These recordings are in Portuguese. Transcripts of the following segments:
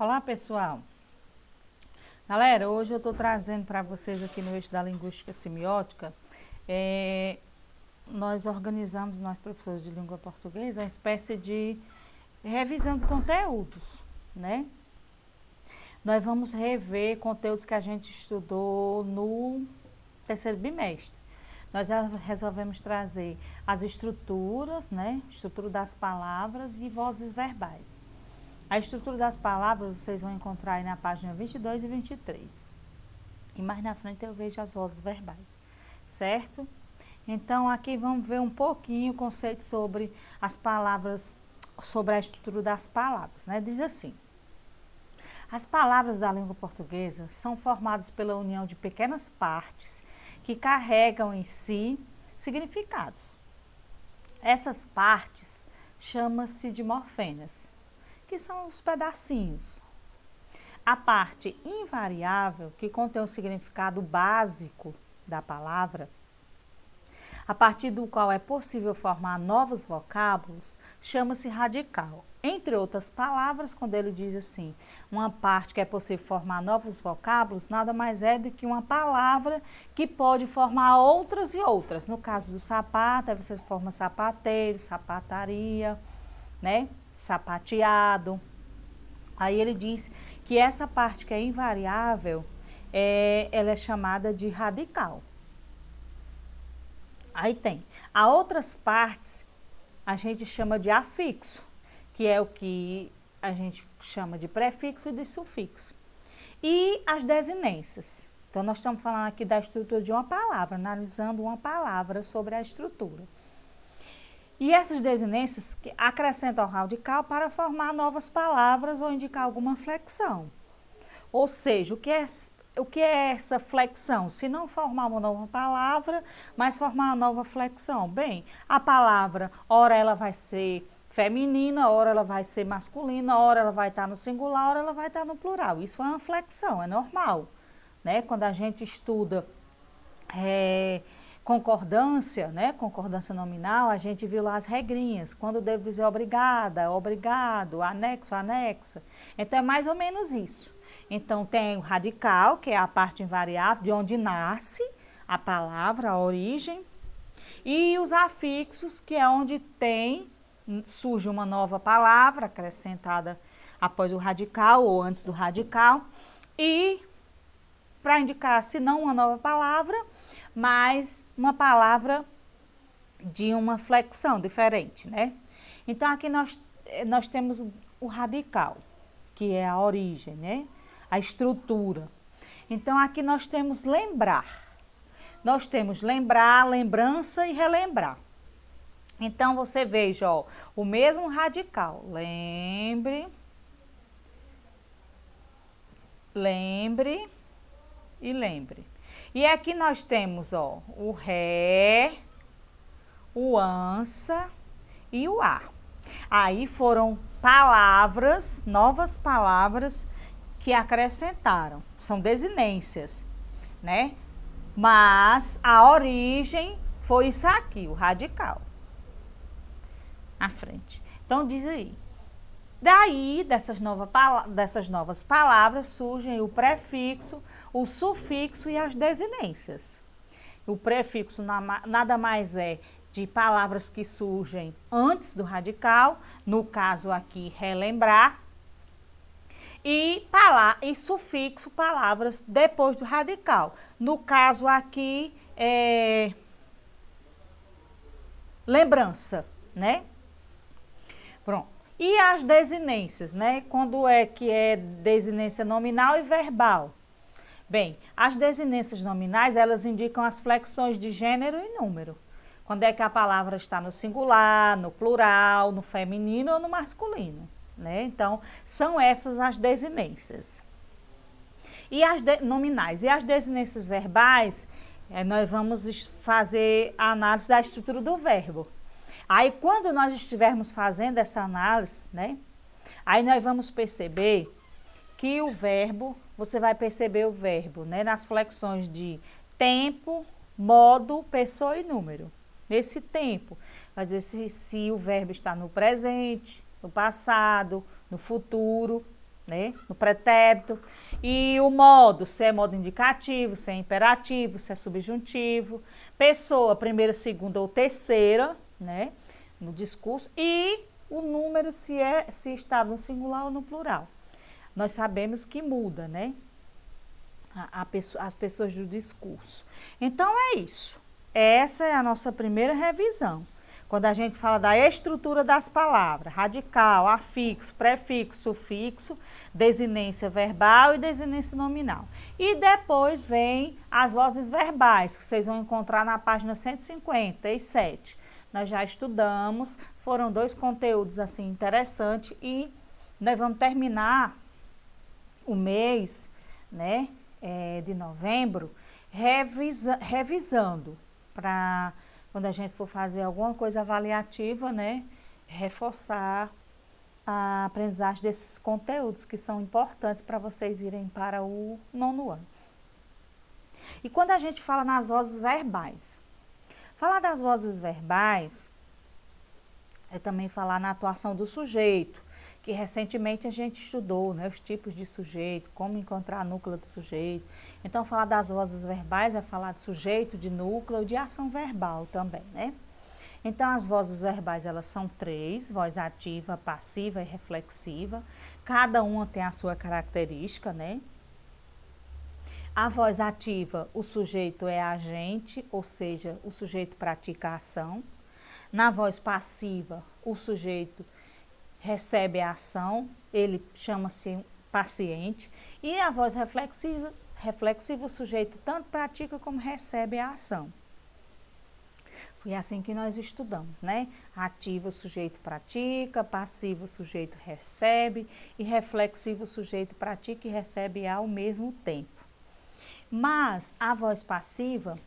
Olá, pessoal. Galera, hoje eu estou trazendo para vocês aqui no eixo da linguística semiótica, nós organizamos, nós professores de língua portuguesa, uma espécie de revisão de conteúdos, né? Nós vamos rever conteúdos que a gente estudou no terceiro bimestre. Nós resolvemos trazer as estruturas, né? Estrutura das palavras e vozes verbais. A estrutura das palavras vocês vão encontrar aí na página 22 e 23. E mais na frente eu vejo as vozes verbais, certo? Então, aqui vamos ver um pouquinho o conceito sobre as palavras, sobre a estrutura das palavras, né? Diz assim: as palavras da língua portuguesa são formadas pela união de pequenas partes que carregam em si significados. Essas partes chamam-se de morfemas, que são os pedacinhos. A parte invariável, que contém o significado básico da palavra, a partir do qual é possível formar novos vocábulos, chama-se radical. Entre outras palavras, quando ele diz assim, uma parte que é possível formar novos vocábulos, nada mais é do que uma palavra que pode formar outras e outras. No caso do sapato, você forma sapateiro, sapataria, né? Sapateado. Aí ele diz que essa parte que é invariável, ela é chamada de radical. Aí tem. A outras partes a gente chama de afixo, que é o que a gente chama de prefixo e de sufixo. E as desinências. Então, nós estamos falando aqui da estrutura de uma palavra, analisando uma palavra sobre a estrutura. E essas desinências acrescentam ao radical para formar novas palavras ou indicar alguma flexão. Ou seja, o que é essa flexão? Se não formar uma nova palavra, mas formar uma nova flexão. Bem, a palavra, ora ela vai ser feminina, ora ela vai ser masculina, ora ela vai estar no singular, ora ela vai estar no plural. Isso é uma flexão, é normal, né? Quando a gente estuda concordância, né? Concordância nominal, a gente viu lá as regrinhas. Quando devo dizer obrigada, obrigado, anexo, anexa. Então, é mais ou menos isso. Então, tem o radical, que é a parte invariável, de onde nasce a palavra, a origem. E os afixos, que é onde surge uma nova palavra acrescentada após o radical ou antes do radical. E, para indicar, se não uma nova palavra, mas uma palavra de uma flexão diferente, né? Então, aqui nós temos o radical, que é a origem, né? A estrutura. Então, aqui nós temos lembrar. Nós temos lembrar, lembrança e relembrar. Então, você veja, ó, o mesmo radical. Lembre, lembre e lembre. E aqui nós temos, ó, o ré, o ansa e o a. Aí foram palavras, novas palavras que acrescentaram. São desinências, né? Mas a origem foi isso aqui, o radical. À frente. Então, diz aí. Daí, dessas novas palavras, surgem o prefixo, o sufixo e as desinências. O prefixo nada mais é de palavras que surgem antes do radical, no caso aqui, relembrar, e sufixo, palavras depois do radical. No caso aqui, lembrança, né? Pronto. E as desinências, né? Quando é que é desinência nominal e verbal? Bem, as desinências nominais, elas indicam as flexões de gênero e número. Quando é que a palavra está no singular, no plural, no feminino ou no masculino, né? Então, são essas as desinências. E as nominais. E as desinências verbais, nós vamos fazer a análise da estrutura do verbo. Aí, quando nós estivermos fazendo essa análise, né? Aí nós vamos perceber que o verbo, você vai perceber o verbo, né? Nas flexões de tempo, modo, pessoa e número. Nesse tempo, vai dizer se o verbo está no presente, no passado, no futuro, né? No pretérito. E o modo, se é modo indicativo, se é imperativo, se é subjuntivo. Pessoa, primeira, segunda ou terceira, né? No discurso. E o número, se está no singular ou no plural. Nós sabemos que muda, né? As pessoas do discurso. Então, é isso. Essa é a nossa primeira revisão. Quando a gente fala da estrutura das palavras, radical, afixo, prefixo, sufixo, desinência verbal e desinência nominal. E depois vem as vozes verbais, que vocês vão encontrar na página 157. Nós já estudamos, foram 2 conteúdos assim interessantes e nós vamos terminar o mês, né, de novembro, revisando para quando a gente for fazer alguma coisa avaliativa, né, reforçar a aprendizagem desses conteúdos que são importantes para vocês irem para o 9º ano. E quando a gente fala nas vozes verbais, falar das vozes verbais é também falar na atuação do sujeito, que recentemente a gente estudou, né, os tipos de sujeito, como encontrar a núcleo do sujeito. Então, falar das vozes verbais é falar de sujeito, de núcleo, de ação verbal também, né? Então, as vozes verbais, elas são 3, voz ativa, passiva e reflexiva. Cada uma tem a sua característica, né? A voz ativa, o sujeito é agente, ou seja, o sujeito pratica a ação. Na voz passiva, o sujeito recebe a ação, ele chama-se paciente. E a voz reflexiva, o sujeito tanto pratica como recebe a ação. Foi assim que nós estudamos, né? Ativa, o sujeito pratica, passivo, o sujeito recebe e reflexivo, o sujeito pratica e recebe ao mesmo tempo. Mas a voz passiva,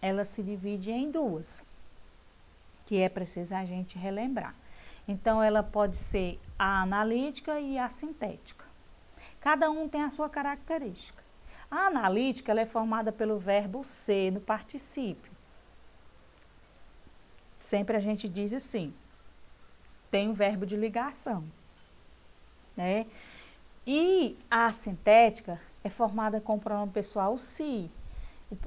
ela se divide em 2, que é preciso a gente relembrar. Então, ela pode ser a analítica e a sintética. Cada um tem a sua característica. A analítica, ela é formada pelo verbo ser no particípio. Sempre a gente diz assim, tem o verbo de ligação, né? E a sintética é formada com o pronome pessoal se,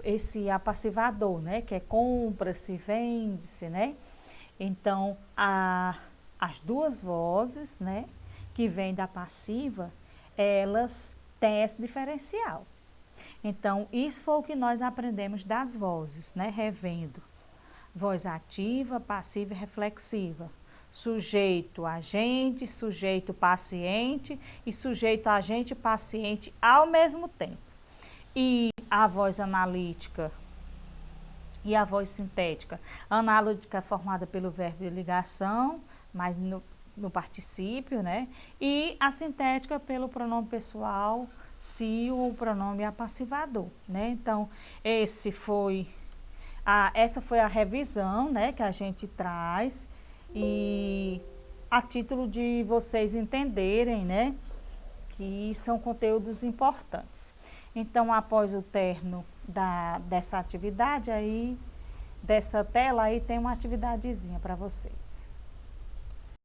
esse apassivador, né? Que é compra-se, vende-se, né? Então, as 2 vozes, né, que vêm da passiva, elas têm esse diferencial. Então, isso foi o que nós aprendemos das vozes, né, revendo. Voz ativa, passiva e reflexiva. Sujeito, agente, sujeito, paciente e sujeito, agente, paciente ao mesmo tempo. E a voz analítica e a voz sintética. A analítica é formada pelo verbo de ligação, mas no particípio, né? E a sintética pelo pronome pessoal, se o pronome apassivador, né? Então, essa foi a revisão, né, que a gente traz e a título de vocês entenderem, né, que são conteúdos importantes. Então, após o término dessa atividade, aí, dessa tela, aí tem uma atividadezinha para vocês.